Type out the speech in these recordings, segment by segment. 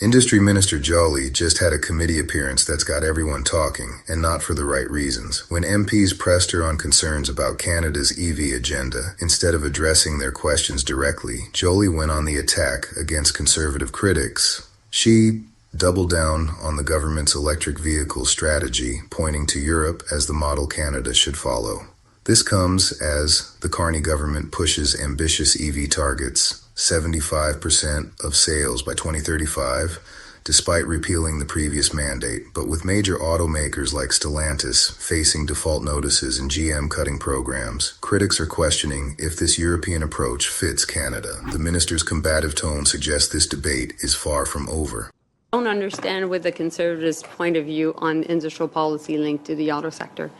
Industry Minister Joly just had a committee appearance that's got everyone talking, and not for the right reasons. When MPs pressed her on concerns about Canada's EV agenda, instead of addressing their questions directly, Joly went on the attack against conservative critics. She doubled down on the government's electric vehicle strategy, pointing to Europe as the model Canada should follow. This comes as the Carney government pushes ambitious EV targets, 75% of sales by 2035, despite repealing the previous mandate. But with major automakers like Stellantis facing default notices and GM cutting programs, critics are questioning if this European approach fits Canada. The minister's combative tone suggests this debate is far from over. I don't understand with the Conservatives' point of view on industrial policy linked to the auto sector.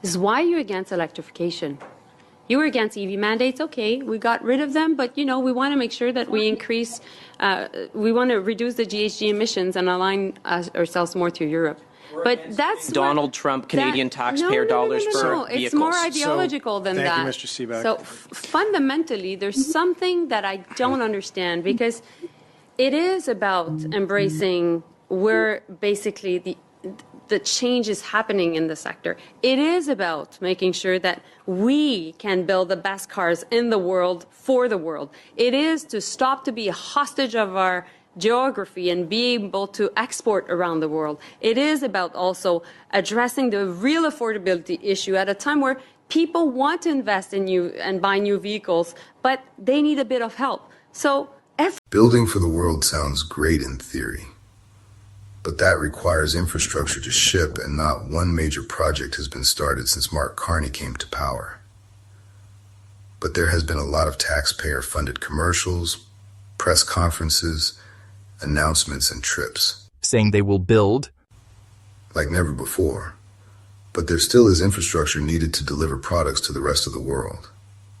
This is why you're against electrification. You were against EV mandates, okay, we got rid of them, but, we want to make sure that we increase, we want to reduce the GHG emissions and align ourselves more to Europe. But that's Donald Trump, Canadian taxpayer dollars for vehicles. It's more ideological than that. Thank you, Mr. Seebeck. So fundamentally, there's something that I don't understand, because it is about embracing where basically the change is happening in the sector. It is about making sure that we can build the best cars in the world for the world. It is to stop to be a hostage of our geography and be able to export around the world. It is about also addressing the real affordability issue at a time where people want to invest in new and buy new vehicles, but they need a bit of help. So building for the world sounds great in theory, but that requires infrastructure to ship, and not one major project has been started since Mark Carney came to power. But there has been a lot of taxpayer-funded commercials, press conferences, announcements, and trips. Saying they will build like never before. But there still is infrastructure needed to deliver products to the rest of the world.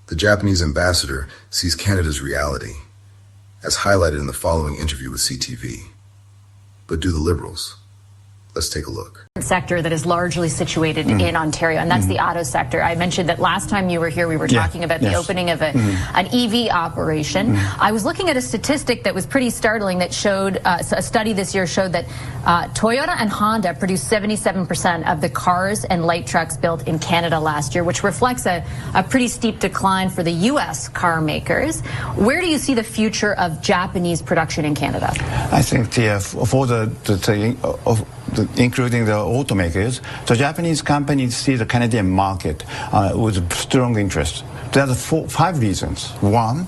The Japanese ambassador sees Canada's reality, as highlighted in the following interview with CTV. But do the Liberals? Let's take a look. Sector that is largely situated in Ontario, and that's the auto sector. I mentioned that last time you were here, we were talking about the opening of an EV operation. I was looking at a statistic that was pretty startling that showed, a study this year showed that Toyota and Honda produced 77% of the cars and light trucks built in Canada last year, which reflects a pretty steep decline for the U.S. car makers. Where do you see the future of Japanese production in Canada? I think including the automakers, the Japanese companies see the Canadian market with strong interest. There are 5 reasons. One,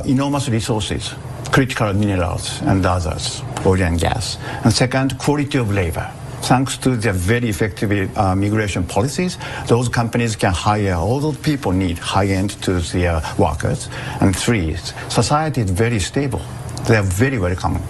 enormous resources, critical minerals and others, oil and gas. And second, quality of labor. Thanks to their very effective migration policies, those companies can hire all those people need high-end to their workers. And 3, society is very stable. They are very welcoming.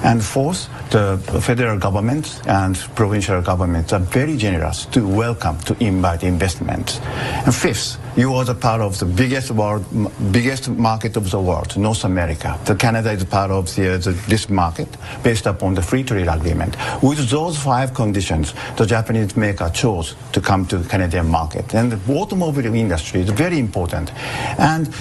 And fourth, the federal government and provincial governments are very generous to welcome, to invite investment. And fifth, you are the part of the biggest market of the world, North America. Canada is part of this market based upon the free trade agreement. With those 5 conditions, the Japanese maker chose to come to the Canadian market. And the automobile industry is very important. And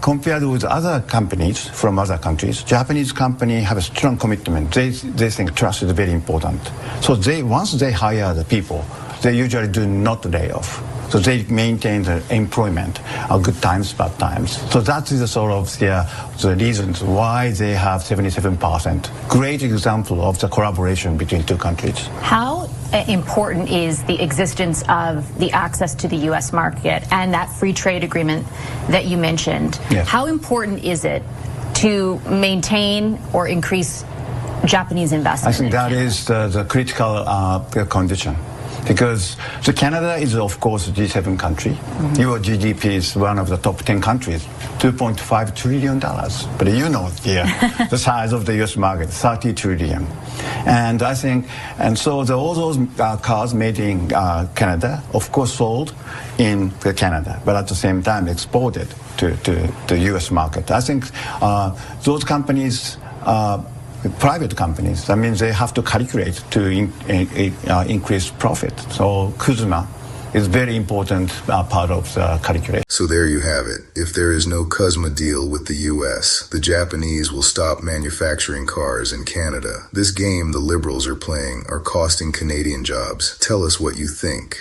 compared with other companies from other countries, Japanese companies have a strong commitment. They think trust is very important. So once they hire the people, they usually do not lay off. So they maintain the employment, good times, bad times. So that is the sort of the reasons why they have 77%. Great example of the collaboration between 2 countries. How important is the existence of the access to the U.S. market and that free trade agreement that you mentioned? Yes. How important is it to maintain or increase Japanese investment? I think that is the critical condition. Because Canada is, of course, a G7 country. Your GDP is one of the top 10 countries, $2.5 trillion. But you know the size of the U.S. market, 30 trillion. And I think, and so all those cars made in Canada, of course, sold in Canada, but at the same time exported to the U.S. market. I think those companies, private companies, that means they have to calculate to increase profit. So Kuzma is very important part of the calculation. So there you have it. If there is no CUSMA deal with the U.S., the Japanese will stop manufacturing cars in Canada. This game the liberals are playing are costing Canadian jobs. Tell us what you think.